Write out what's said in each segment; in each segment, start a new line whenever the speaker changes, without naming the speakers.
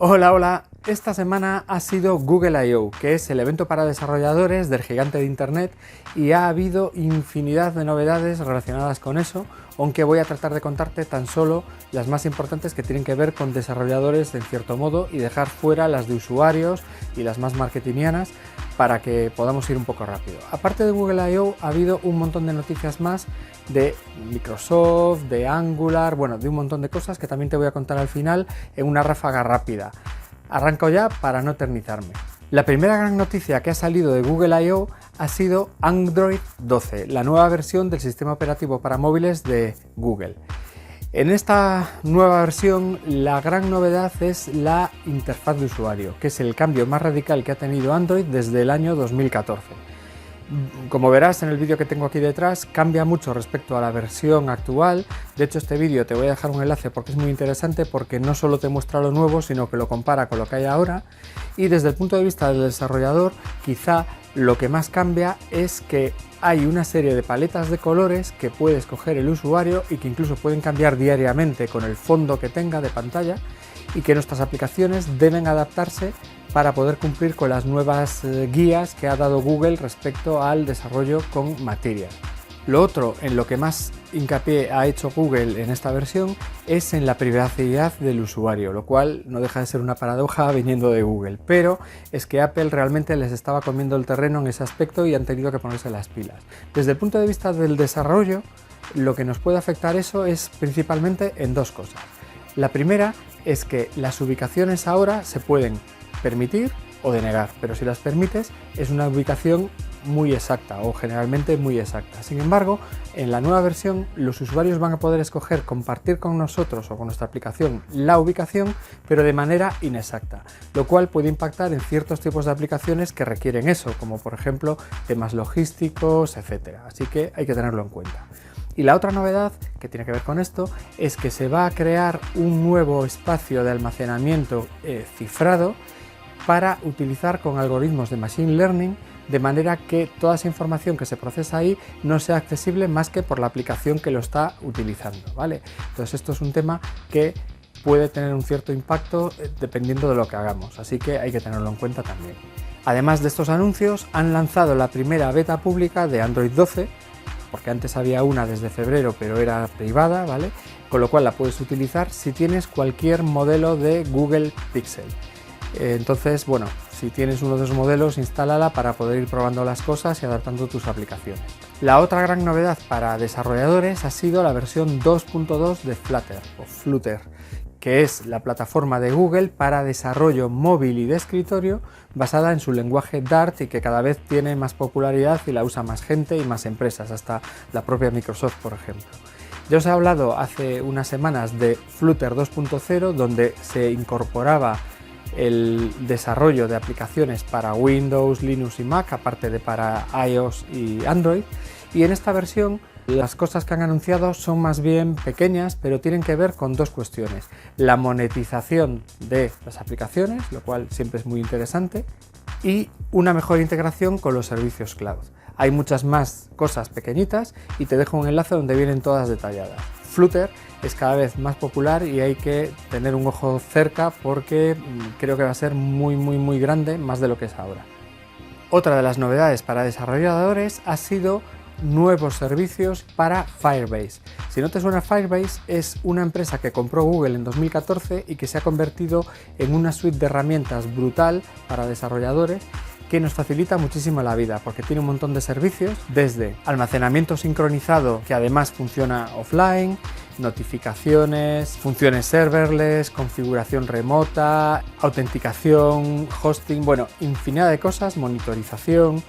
Hola, hola. Esta semana ha sido Google I/O, que es el evento para desarrolladores del gigante de Internet, y ha habido infinidad de novedades relacionadas con eso, aunque voy a tratar de contarte tan solo las más importantes que tienen que ver con desarrolladores en cierto modo y dejar fuera las de usuarios y las más marketingianas para que podamos ir un poco rápido. Aparte de Google I/O ha habido un montón de noticias más de Microsoft, de Angular, bueno, de un montón de cosas que también te voy a contar al final en una ráfaga rápida. Arranco ya para no eternizarme. La primera gran noticia que ha salido de Google I/O ha sido Android 12, la nueva versión del sistema operativo para móviles de Google. En esta nueva versión la gran novedad es la interfaz de usuario, que es el cambio más radical que ha tenido Android desde el año 2014. Como verás en el vídeo que tengo aquí detrás, cambia mucho respecto a la versión actual. De hecho, este vídeo te voy a dejar un enlace porque es muy interesante, porque no solo te muestra lo nuevo, sino que lo compara con lo que hay ahora. Y desde el punto de vista del desarrollador, quizá lo que más cambia es que hay una serie de paletas de colores que puede escoger el usuario y que incluso pueden cambiar diariamente con el fondo que tenga de pantalla, y que nuestras aplicaciones deben adaptarse para poder cumplir con las nuevas guías que ha dado Google respecto al desarrollo con Material. Lo otro en lo que más hincapié ha hecho Google en esta versión es en la privacidad del usuario, lo cual no deja de ser una paradoja viniendo de Google, pero es que Apple realmente les estaba comiendo el terreno en ese aspecto y han tenido que ponerse las pilas. Desde el punto de vista del desarrollo, lo que nos puede afectar eso es principalmente en dos cosas. La primera es que las ubicaciones ahora se pueden permitir o denegar, pero si las permites es una ubicación muy exacta o generalmente muy exacta. Sin embargo, en la nueva versión los usuarios van a poder escoger compartir con nosotros o con nuestra aplicación la ubicación, pero de manera inexacta, lo cual puede impactar en ciertos tipos de aplicaciones que requieren eso, como por ejemplo temas logísticos, etcétera. Así que hay que tenerlo en cuenta. Y la otra novedad que tiene que ver con esto es que se va a crear un nuevo espacio de almacenamiento cifrado para utilizar con algoritmos de Machine Learning, de manera que toda esa información que se procesa ahí no sea accesible más que por la aplicación que lo está utilizando, ¿vale? Entonces esto es un tema que puede tener un cierto impacto dependiendo de lo que hagamos, así que hay que tenerlo en cuenta también. Además de estos anuncios, han lanzado la primera beta pública de Android 12, porque antes había una desde febrero, pero era privada, ¿vale? Con lo cual la puedes utilizar si tienes cualquier modelo de Google Pixel. Entonces, bueno, si tienes uno de esos modelos, instálala para poder ir probando las cosas y adaptando tus aplicaciones. La otra gran novedad para desarrolladores ha sido la versión 2.2 de Flutter, que es la plataforma de Google para desarrollo móvil y de escritorio basada en su lenguaje Dart, y que cada vez tiene más popularidad y la usa más gente y más empresas, hasta la propia Microsoft, por ejemplo. Ya os he hablado hace unas semanas de Flutter 2.0, donde se incorporaba el desarrollo de aplicaciones para Windows, Linux y Mac, aparte de para iOS y Android, y en esta versión las cosas que han anunciado son más bien pequeñas, pero tienen que ver con dos cuestiones: la monetización de las aplicaciones, lo cual siempre es muy interesante, y una mejor integración con los servicios cloud. Hay muchas más cosas pequeñitas y te dejo un enlace donde vienen todas detalladas. Flutter es cada vez más popular y hay que tener un ojo cerca porque creo que va a ser muy grande, más de lo que es ahora. Otra de las novedades para desarrolladores ha sido nuevos servicios para Firebase. Si no te suena, Firebase es una empresa que compró Google en 2014 y que se ha convertido en una suite de herramientas brutal para desarrolladores, que nos facilita muchísimo la vida, porque tiene un montón de servicios, desde almacenamiento sincronizado, que además funciona offline, notificaciones, funciones serverless, configuración remota, autenticación, hosting, bueno, infinidad de cosas, monitorización,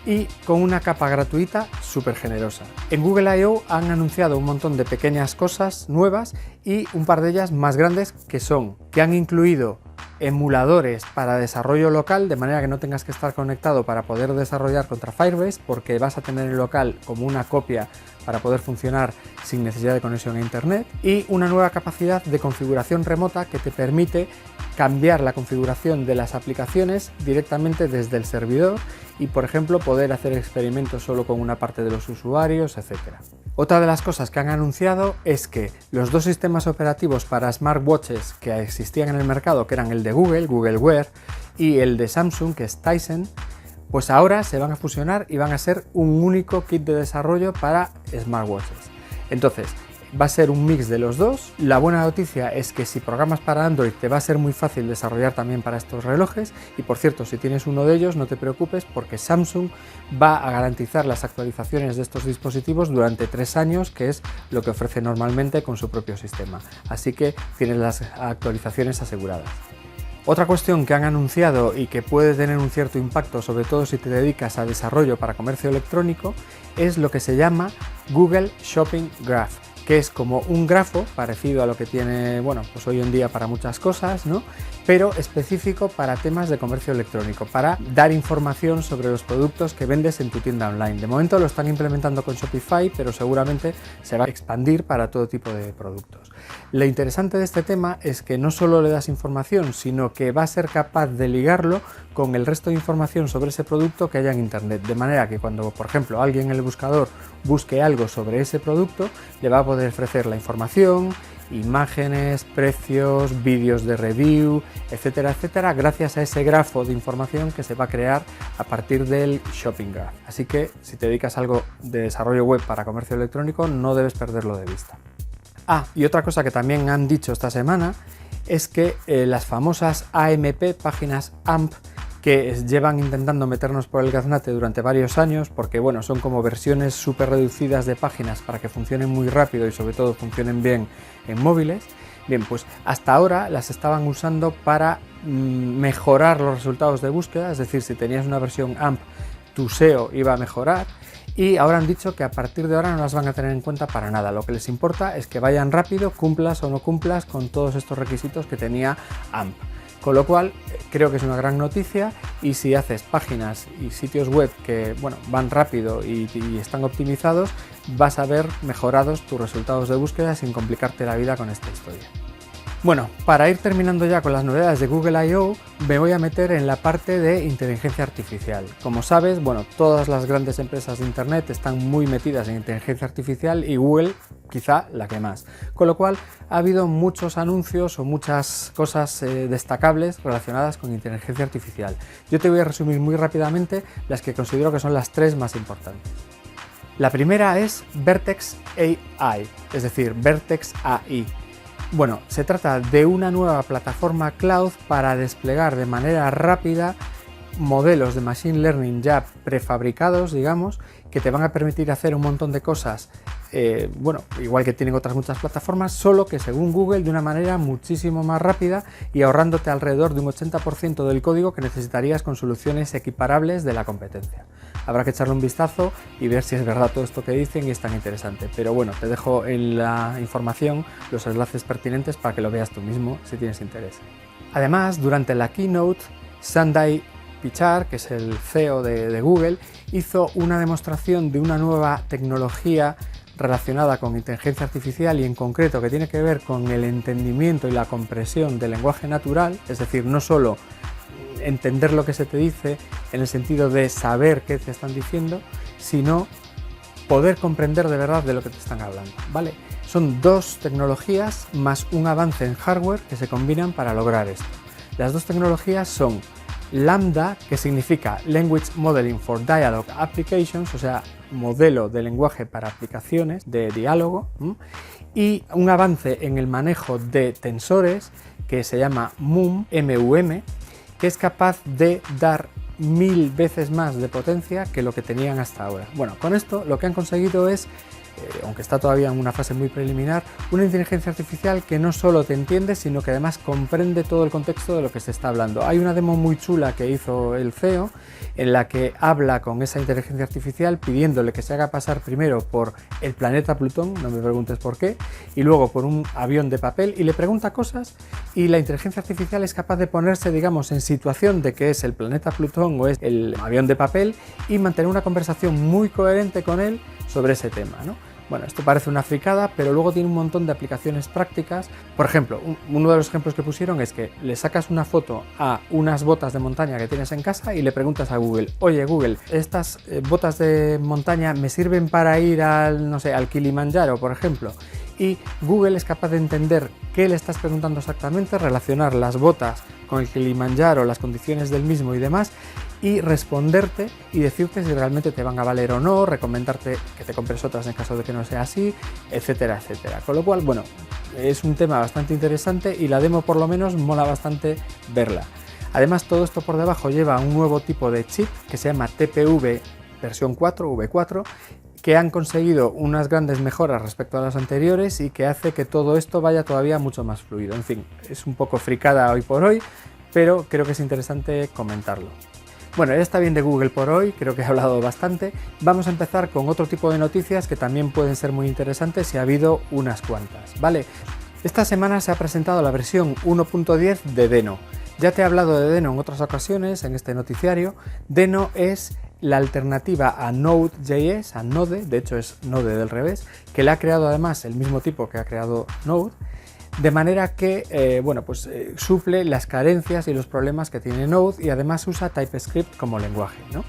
y con una capa gratuita súper generosa. En Google I/O han anunciado un montón de pequeñas cosas nuevas y un par de ellas más grandes, que han incluido emuladores para desarrollo local, de manera que no tengas que estar conectado para poder desarrollar contra Firebase, porque vas a tener el local como una copia para poder funcionar sin necesidad de conexión a internet, y una nueva capacidad de configuración remota que te permite cambiar la configuración de las aplicaciones directamente desde el servidor y, por ejemplo, poder hacer experimentos solo con una parte de los usuarios, etc. Otra de las cosas que han anunciado es que los dos sistemas operativos para smartwatches que existían en el mercado, que eran el de Google, Google Wear, y el de Samsung, que es Tizen, pues ahora se van a fusionar y van a ser un único kit de desarrollo para smartwatches. Entonces, va a ser un mix de los dos. La buena noticia es que si programas para Android te va a ser muy fácil desarrollar también para estos relojes, y por cierto, si tienes uno de ellos no te preocupes porque Samsung va a garantizar las actualizaciones de estos dispositivos durante 3 años, que es lo que ofrece normalmente con su propio sistema, así que tienes las actualizaciones aseguradas. Otra cuestión que han anunciado y que puede tener un cierto impacto, sobre todo si te dedicas a desarrollo para comercio electrónico, es lo que se llama Google Shopping Graph, que es como un grafo parecido a lo que tiene, bueno, pues hoy en día para muchas cosas, ¿no? Pero específico para temas de comercio electrónico, para dar información sobre los productos que vendes en tu tienda online. De momento lo están implementando con Shopify, pero seguramente se va a expandir para todo tipo de productos. Lo interesante de este tema es que no solo le das información, sino que va a ser capaz de ligarlo con el resto de información sobre ese producto que haya en internet, de manera que cuando, por ejemplo, alguien en el buscador busque algo sobre ese producto, le va a poder ofrecer la información, imágenes, precios, vídeos de review, etcétera, etcétera, gracias a ese grafo de información que se va a crear a partir del Shopping Graph. Así que si te dedicas a algo de desarrollo web para comercio electrónico, no debes perderlo de vista. Y otra cosa que también han dicho esta semana es que las famosas AMP, páginas AMP, que llevan intentando meternos por el gaznate durante varios años, porque bueno, son como versiones súper reducidas de páginas para que funcionen muy rápido y sobre todo funcionen bien en móviles. Bien, pues hasta ahora las estaban usando para mejorar los resultados de búsqueda, es decir, si tenías una versión AMP, tu SEO iba a mejorar, y ahora han dicho que a partir de ahora no las van a tener en cuenta para nada. Lo que les importa es que vayan rápido, cumplas o no cumplas con todos estos requisitos que tenía AMP. Con lo cual creo que es una gran noticia, y si haces páginas y sitios web que bueno, van rápido y están optimizados, vas a ver mejorados tus resultados de búsqueda sin complicarte la vida con esta historia. Bueno, para ir terminando ya con las novedades de Google I/O, me voy a meter en la parte de inteligencia artificial. Como sabes, bueno, todas las grandes empresas de internet están muy metidas en inteligencia artificial y Google quizá la que más. Con lo cual ha habido muchos anuncios o muchas cosas destacables relacionadas con inteligencia artificial. Yo te voy a resumir muy rápidamente las que considero que son las 3 más importantes. La primera es Vertex AI, es decir, Vertex AI. Bueno, se trata de una nueva plataforma cloud para desplegar de manera rápida modelos de Machine Learning ya prefabricados, digamos, que te van a permitir hacer un montón de cosas, bueno, igual que tienen otras muchas plataformas, solo que según Google de una manera muchísimo más rápida y ahorrándote alrededor de un 80% del código que necesitarías con soluciones equiparables de la competencia. Habrá que echarle un vistazo y ver si es verdad todo esto que dicen y es tan interesante. Pero bueno, te dejo en la información los enlaces pertinentes para que lo veas tú mismo si tienes interés. Además, durante la keynote, Sundar Pichai, que es el CEO de Google, hizo una demostración de una nueva tecnología relacionada con inteligencia artificial y en concreto que tiene que ver con el entendimiento y la compresión del lenguaje natural, es decir, no solo entender lo que se te dice en el sentido de saber qué te están diciendo, sino poder comprender de verdad de lo que te están hablando, ¿vale? Son 2 tecnologías más un avance en hardware que se combinan para lograr esto. Las 2 tecnologías son Lambda, que significa Language Modeling for Dialogue Applications, o sea, modelo de lenguaje para aplicaciones de diálogo, y un avance en el manejo de tensores que se llama MUM, M-U-M, que es capaz de dar 1000 veces más de potencia que lo que tenían hasta ahora. Bueno, con esto lo que han conseguido es, aunque está todavía en una fase muy preliminar, una inteligencia artificial que no solo te entiende, sino que además comprende todo el contexto de lo que se está hablando. Hay una demo muy chula que hizo el CEO en la que habla con esa inteligencia artificial pidiéndole que se haga pasar primero por el planeta Plutón, no me preguntes por qué, y luego por un avión de papel, y le pregunta cosas y la inteligencia artificial es capaz de ponerse, digamos, en situación de que es el planeta Plutón o es el avión de papel y mantener una conversación muy coherente con él sobre ese tema, ¿no? Bueno, esto parece una fricada, pero luego tiene un montón de aplicaciones prácticas. Por ejemplo, uno de los ejemplos que pusieron es que le sacas una foto a unas botas de montaña que tienes en casa y le preguntas a Google: oye Google, estas botas de montaña me sirven para ir al, no sé, al Kilimanjaro, por ejemplo. Y Google es capaz de entender qué le estás preguntando exactamente, relacionar las botas con el Kilimanjaro, las condiciones del mismo y demás, y responderte y decirte si realmente te van a valer o no, recomendarte que te compres otras en caso de que no sea así, etcétera, etcétera. Con lo cual, bueno, es un tema bastante interesante y la demo por lo menos mola bastante verla. Además, todo esto por debajo lleva un nuevo tipo de chip que se llama TPV versión 4, V4, que han conseguido unas grandes mejoras respecto a las anteriores y que hace que todo esto vaya todavía mucho más fluido. En fin, es un poco fricada hoy por hoy, pero creo que es interesante comentarlo. Bueno, ya está bien de Google por hoy, creo que he hablado bastante. Vamos a empezar con otro tipo de noticias que también pueden ser muy interesantes y ha habido unas cuantas, ¿vale? Esta semana se ha presentado la versión 1.10 de Deno. Ya te he hablado de Deno en otras ocasiones en este noticiario. Deno es la alternativa a Node.js, a Node, de hecho es Node del revés, que le ha creado además el mismo tipo que ha creado Node, de manera que suple las carencias y los problemas que tiene Node y además usa TypeScript como lenguaje, ¿no?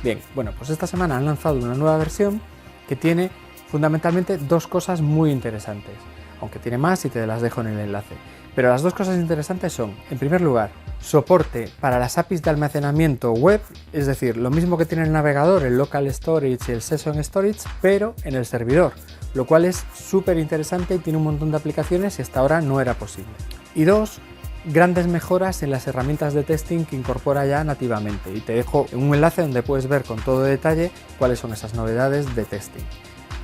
Bien, bueno, pues esta semana han lanzado una nueva versión que tiene fundamentalmente dos cosas muy interesantes, aunque tiene más y te las dejo en el enlace. Pero las dos cosas interesantes son, en primer lugar, soporte para las APIs de almacenamiento web, es decir, lo mismo que tiene el navegador, el Local Storage y el Session Storage, pero en el servidor, lo cual es súper interesante y tiene un montón de aplicaciones y hasta ahora no era posible. Y dos, grandes mejoras en las herramientas de testing que incorpora ya nativamente, y te dejo un enlace donde puedes ver con todo detalle cuáles son esas novedades de testing.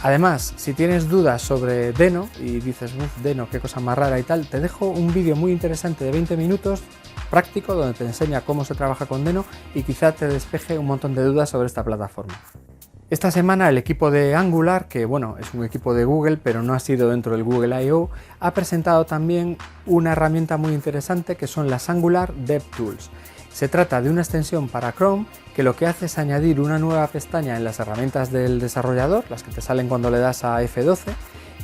Además, si tienes dudas sobre Deno y dices, Deno, qué cosa más rara y tal, te dejo un vídeo muy interesante de 20 minutos práctico donde te enseña cómo se trabaja con Deno y quizá te despeje un montón de dudas sobre esta plataforma. Esta semana el equipo de Angular, que bueno, es un equipo de Google pero no ha sido dentro del Google I.O., ha presentado también una herramienta muy interesante que son las Angular DevTools. Se trata de una extensión para Chrome que lo que hace es añadir una nueva pestaña en las herramientas del desarrollador, las que te salen cuando le das a F12,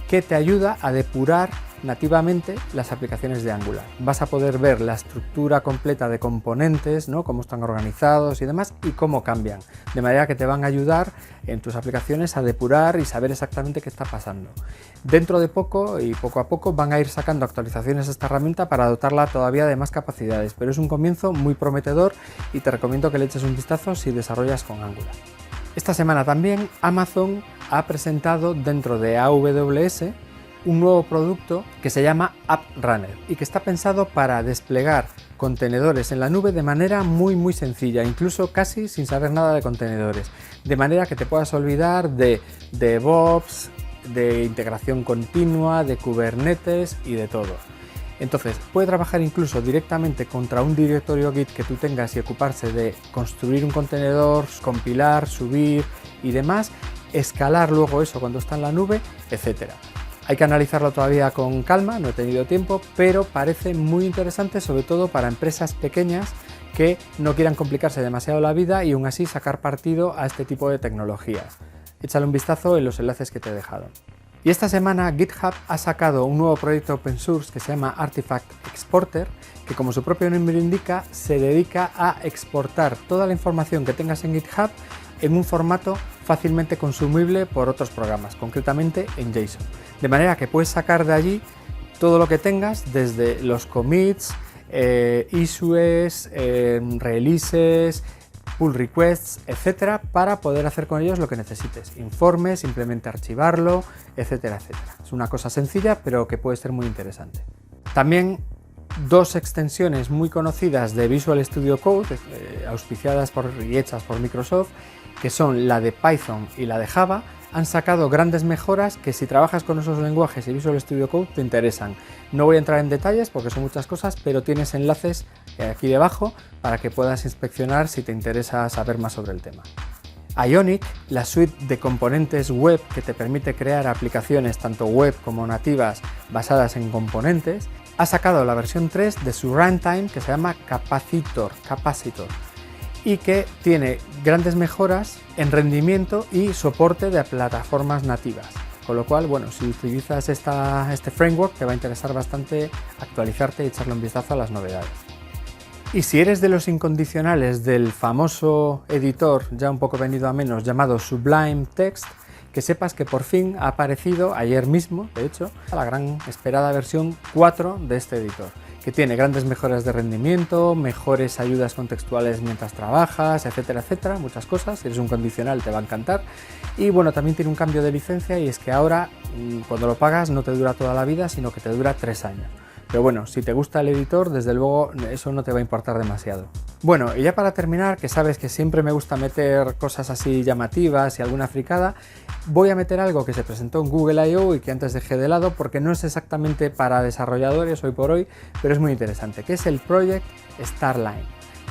que te ayuda a depurar nativamente las aplicaciones de Angular. Vas a poder ver la estructura completa de componentes, ¿no? Cómo están organizados y demás y cómo cambian, de manera que te van a ayudar en tus aplicaciones a depurar y saber exactamente qué está pasando. Dentro de poco y poco a poco van a ir sacando actualizaciones a esta herramienta para dotarla todavía de más capacidades, pero es un comienzo muy prometedor y te recomiendo que le eches un vistazo si desarrollas con Angular. Esta semana también Amazon ha presentado dentro de AWS un nuevo producto que se llama App Runner y que está pensado para desplegar contenedores en la nube de manera muy sencilla, incluso casi sin saber nada de contenedores, de manera que te puedas olvidar de DevOps, de integración continua, de Kubernetes y de todo. Entonces, puede trabajar incluso directamente contra un directorio Git que tú tengas y ocuparse de construir un contenedor, compilar, subir y demás, escalar luego eso cuando está en la nube, etcétera. Hay que analizarlo todavía con calma, no he tenido tiempo, pero parece muy interesante, sobre todo para empresas pequeñas que no quieran complicarse demasiado la vida y aún así sacar partido a este tipo de tecnologías. Échale un vistazo en los enlaces que te he dejado. Y esta semana GitHub ha sacado un nuevo proyecto open source que se llama Artifact Exporter, que como su propio nombre indica, se dedica a exportar toda la información que tengas en GitHub en un formato fácilmente consumible por otros programas, concretamente en JSON. De manera que puedes sacar de allí todo lo que tengas, desde los commits, issues, releases, pull requests, etcétera, para poder hacer con ellos lo que necesites, informes, simplemente archivarlo, etcétera, etcétera. Es una cosa sencilla, pero que puede ser muy interesante. También dos extensiones muy conocidas de Visual Studio Code, auspiciadas y hechas por Microsoft, que son la de Python y la de Java, han sacado grandes mejoras que si trabajas con esos lenguajes y Visual Studio Code te interesan. No voy a entrar en detalles porque son muchas cosas, pero tienes enlaces aquí debajo para que puedas inspeccionar si te interesa saber más sobre el tema. Ionic, la suite de componentes web que te permite crear aplicaciones tanto web como nativas basadas en componentes, ha sacado la versión 3 de su runtime que se llama Capacitor, y que tiene grandes mejoras en rendimiento y soporte de plataformas nativas. Con lo cual, bueno, si utilizas este framework te va a interesar bastante actualizarte y echarle un vistazo a las novedades. Y si eres de los incondicionales del famoso editor, ya un poco venido a menos, llamado Sublime Text, que sepas que por fin ha aparecido, ayer mismo, de hecho, la gran esperada versión 4 de este editor, que tiene grandes mejoras de rendimiento, mejores ayudas contextuales mientras trabajas, etcétera, etcétera, muchas cosas. Si eres un condicional te va a encantar. Y bueno, también tiene un cambio de licencia, y es que ahora cuando lo pagas no te dura toda la vida, sino que te dura 3 años. Pero bueno, si te gusta el editor, desde luego eso no te va a importar demasiado. Bueno, y ya para terminar, que sabes que siempre me gusta meter cosas así llamativas y alguna fricada, voy a meter algo que se presentó en Google I/O y que antes dejé de lado porque no es exactamente para desarrolladores hoy por hoy, pero es muy interesante, que es el Project Starline.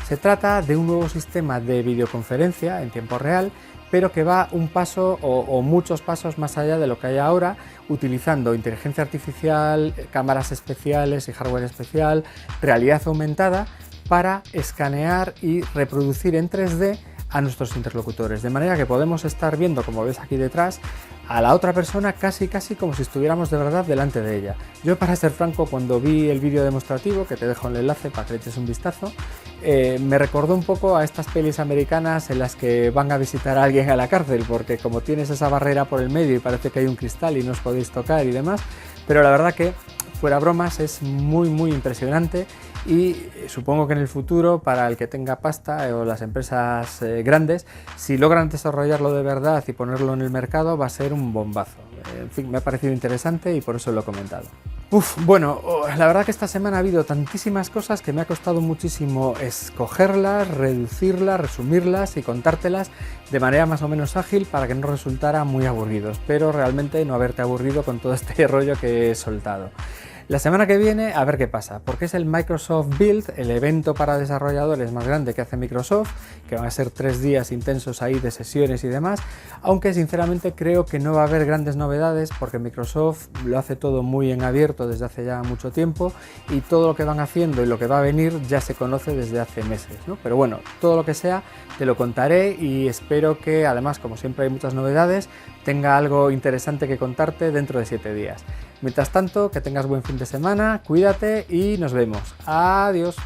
Se trata de un nuevo sistema de videoconferencia en tiempo real, pero que va un paso o muchos pasos más allá de lo que hay ahora, utilizando inteligencia artificial, cámaras especiales y hardware especial, realidad aumentada, para escanear y reproducir en 3D a nuestros interlocutores, de manera que podemos estar viendo, como ves aquí detrás, a la otra persona casi como si estuviéramos de verdad delante de ella. Yo, para ser franco, cuando vi el vídeo demostrativo, que te dejo el enlace para que le eches un vistazo, me recordó un poco a estas pelis americanas en las que van a visitar a alguien a la cárcel, porque como tienes esa barrera por el medio y parece que hay un cristal y no os podéis tocar y demás, pero la verdad que, fuera bromas, es muy impresionante. Y supongo que en el futuro, para el que tenga pasta o las empresas grandes, si logran desarrollarlo de verdad y ponerlo en el mercado, va a ser un bombazo. En fin, me ha parecido interesante y por eso lo he comentado. Bueno, la verdad que esta semana ha habido tantísimas cosas que me ha costado muchísimo escogerlas, reducirlas, resumirlas y contártelas de manera más o menos ágil para que no resultara muy aburrido. Espero realmente no haberte aburrido con todo este rollo que he soltado. La semana que viene a ver qué pasa, porque es el Microsoft Build, el evento para desarrolladores más grande que hace Microsoft, que van a ser 3 días intensos ahí de sesiones y demás, aunque sinceramente creo que no va a haber grandes novedades porque Microsoft lo hace todo muy en abierto desde hace ya mucho tiempo y todo lo que van haciendo y lo que va a venir ya se conoce desde hace meses, ¿no? Pero bueno, todo lo que sea te lo contaré y espero que, además, como siempre hay muchas novedades, tenga algo interesante que contarte dentro de 7 días. Mientras tanto, que tengas buen fin de semana, cuídate y nos vemos. Adiós.